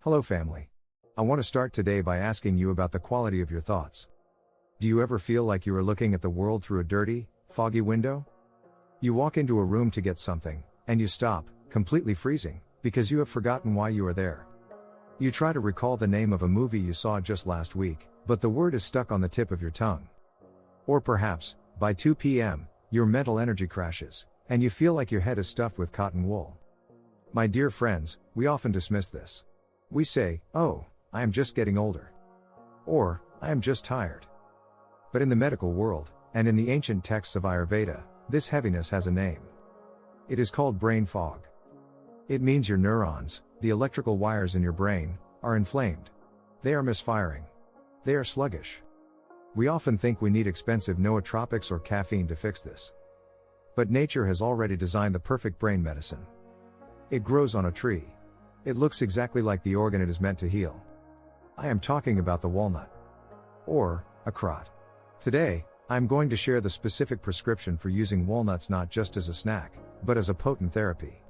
Hello family. I want to start today by asking you about the quality of your thoughts. Do you ever feel like you are looking at the world through a dirty, foggy window? You walk into a room to get something, and you stop, completely freezing, because you have forgotten why you are there. You try to recall the name of a movie you saw just last week, but the word is stuck on the tip of your tongue. Or perhaps, by 2 p.m., your mental energy crashes, and you feel like your head is stuffed with cotton wool. My dear friends, we often dismiss this. We say, "Oh, I am just getting older." Or, "I am just tired." But in the medical world, and in the ancient texts of Ayurveda, this heaviness has a name. It is called brain fog. It means your neurons, the electrical wires in your brain, are inflamed. They are misfiring. They are sluggish. We often think we need expensive nootropics or caffeine to fix this. But nature has already designed the perfect brain medicine. It grows on a tree. It looks exactly like the organ it is meant to heal. I am talking about the walnut. Or, acrot. Today, I am going to share the specific prescription for using walnuts not just as a snack, but as a potent therapy.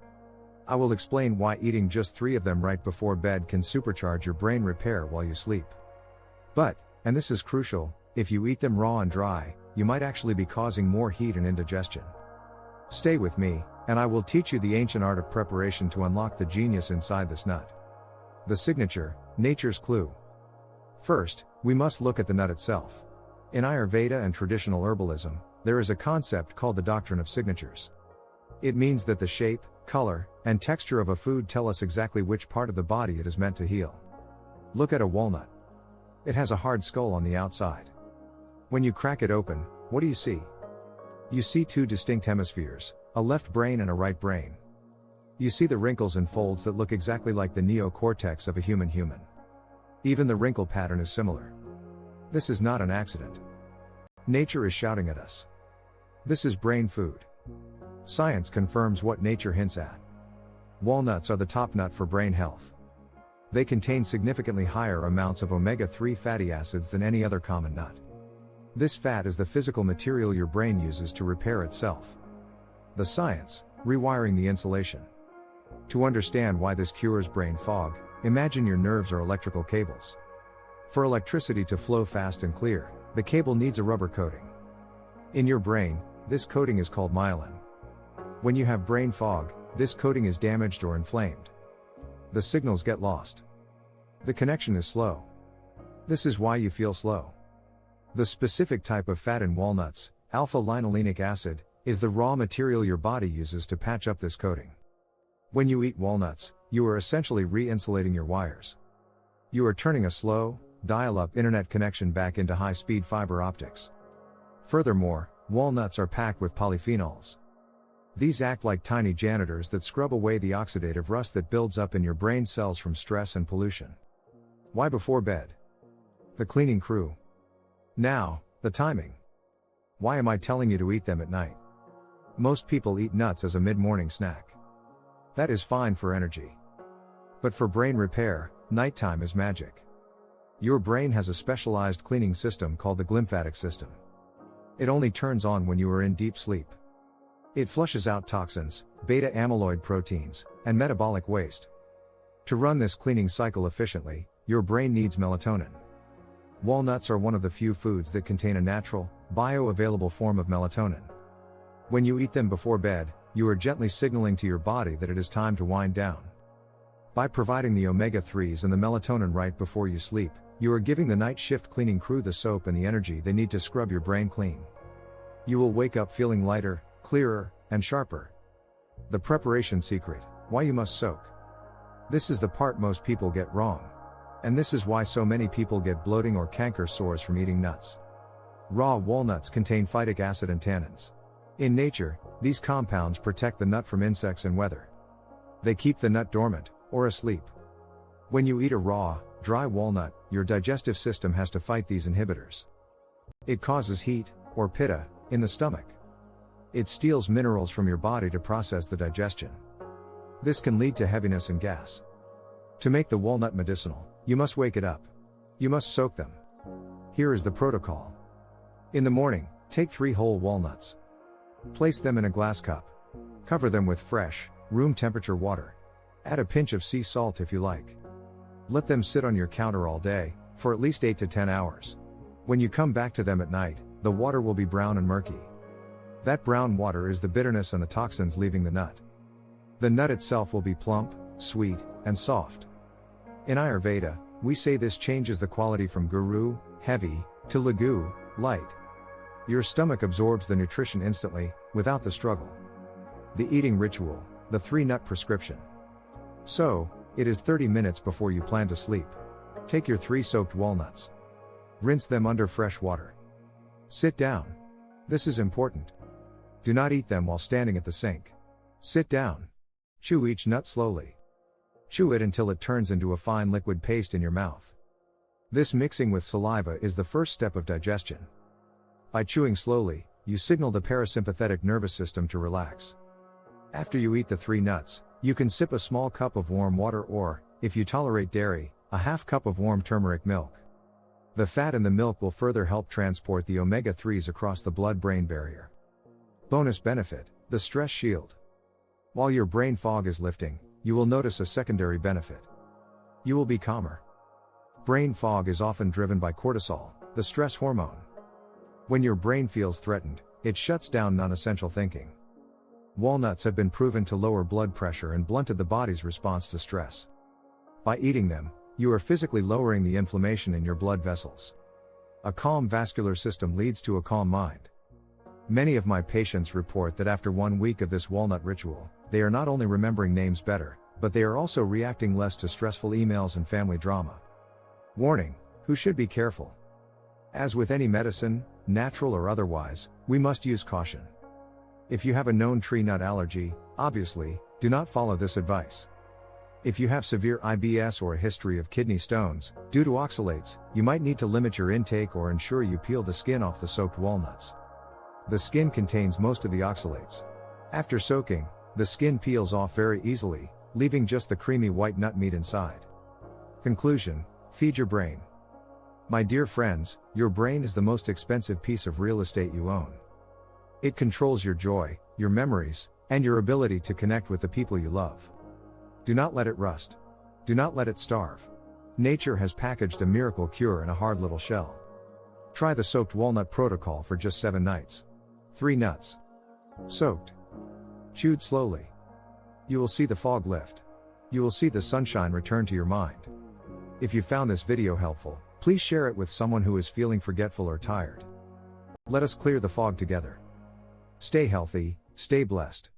I will explain why eating just 3 of them right before bed can supercharge your brain repair while you sleep. But, and this is crucial, if you eat them raw and dry, you might actually be causing more heat and indigestion. Stay with me, and I will teach you the ancient art of preparation to unlock the genius inside this nut. The signature, nature's clue. First, we must look at the nut itself. In Ayurveda and traditional herbalism, there is a concept called the doctrine of signatures. It means that the shape, color, and texture of a food tell us exactly which part of the body it is meant to heal. Look at a walnut. It has a hard skull on the outside. When you crack it open, what do you see? You see 2 distinct hemispheres, a left brain and a right brain. You see the wrinkles and folds that look exactly like the neocortex of a human. Even the wrinkle pattern is similar. This is not an accident. Nature is shouting at us. This is brain food. Science confirms what nature hints at. Walnuts are the top nut for brain health. They contain significantly higher amounts of omega-3 fatty acids than any other common nut. This fat is the physical material your brain uses to repair itself. The science, rewiring the insulation. To understand why this cures brain fog, imagine your nerves are electrical cables. For electricity to flow fast and clear, the cable needs a rubber coating. In your brain, this coating is called myelin. When you have brain fog, this coating is damaged or inflamed. The signals get lost. The connection is slow. This is why you feel slow. The specific type of fat in walnuts, alpha-linolenic acid, is the raw material your body uses to patch up this coating. When you eat walnuts, you are essentially re-insulating your wires. You are turning a slow, dial-up internet connection back into high-speed fiber optics. Furthermore, walnuts are packed with polyphenols. These act like tiny janitors that scrub away the oxidative rust that builds up in your brain cells from stress and pollution. Why before bed? The cleaning crew. Now, the timing. Why am I telling you to eat them at night? Most people eat nuts as a mid-morning snack. That is fine for energy. But for brain repair, nighttime is magic. Your brain has a specialized cleaning system called the Glymphatic System. It only turns on when you are in deep sleep. It flushes out toxins, beta-amyloid proteins, and metabolic waste. To run this cleaning cycle efficiently, your brain needs melatonin. Walnuts are one of the few foods that contain a natural, bioavailable form of melatonin. When you eat them before bed, you are gently signaling to your body that it is time to wind down. By providing the omega-3s and the melatonin right before you sleep, you are giving the night shift cleaning crew the soap and the energy they need to scrub your brain clean. You will wake up feeling lighter, clearer, and sharper. The preparation secret, why you must soak. This is the part most people get wrong. And this is why so many people get bloating or canker sores from eating nuts. Raw walnuts contain phytic acid and tannins. In nature, these compounds protect the nut from insects and weather. They keep the nut dormant, or asleep. When you eat a raw, dry walnut, your digestive system has to fight these inhibitors. It causes heat, or Pitta, in the stomach. It steals minerals from your body to process the digestion. This can lead to heaviness and gas. To make the walnut medicinal, you must wake it up. You must soak them. Here is the protocol. In the morning, take 3 whole walnuts. Place them in a glass cup. Cover them with fresh, room temperature water. Add a pinch of sea salt if you like. Let them sit on your counter all day, for at least 8 to 10 hours. When you come back to them at night, the water will be brown and murky. That brown water is the bitterness and the toxins leaving the nut. The nut itself will be plump, sweet, and soft. In Ayurveda, we say this changes the quality from guru, heavy, to lagu, light. Your stomach absorbs the nutrition instantly, without the struggle. The eating ritual, the 3-nut prescription. So, it is 30 minutes before you plan to sleep. Take your 3 soaked walnuts. Rinse them under fresh water. Sit down. This is important. Do not eat them while standing at the sink. Sit down. Chew each nut slowly. Chew it until it turns into a fine liquid paste in your mouth. This mixing with saliva is the first step of digestion. By chewing slowly, you signal the parasympathetic nervous system to relax. After you eat the 3 nuts, you can sip a small cup of warm water or, if you tolerate dairy, a half cup of warm turmeric milk. The fat in the milk will further help transport the omega-3s across the blood-brain barrier. Bonus benefit, the stress shield. While your brain fog is lifting, you will notice a secondary benefit. You will be calmer. Brain fog is often driven by cortisol, the stress hormone. When your brain feels threatened, it shuts down non-essential thinking. Walnuts have been proven to lower blood pressure and blunted the body's response to stress. By eating them, you are physically lowering the inflammation in your blood vessels. A calm vascular system leads to a calm mind. Many of my patients report that after 1 week of this walnut ritual, they are not only remembering names better, but they are also reacting less to stressful emails and family drama. Warning: who should be careful? As with any medicine, natural or otherwise, we must use caution. If you have a known tree nut allergy, obviously, do not follow this advice. If you have severe IBS or a history of kidney stones, due to oxalates, you might need to limit your intake or ensure you peel the skin off the soaked walnuts. The skin contains most of the oxalates. After soaking, the skin peels off very easily, leaving just the creamy white nut meat inside. Conclusion: feed your brain. My dear friends, your brain is the most expensive piece of real estate you own. It controls your joy, your memories, and your ability to connect with the people you love. Do not let it rust. Do not let it starve. Nature has packaged a miracle cure in a hard little shell. Try the soaked walnut protocol for just 7 nights. 3 nuts. Soaked. Chewed slowly. You will see the fog lift. You will see the sunshine return to your mind. If you found this video helpful, please share it with someone who is feeling forgetful or tired. Let us clear the fog together. Stay healthy, stay blessed.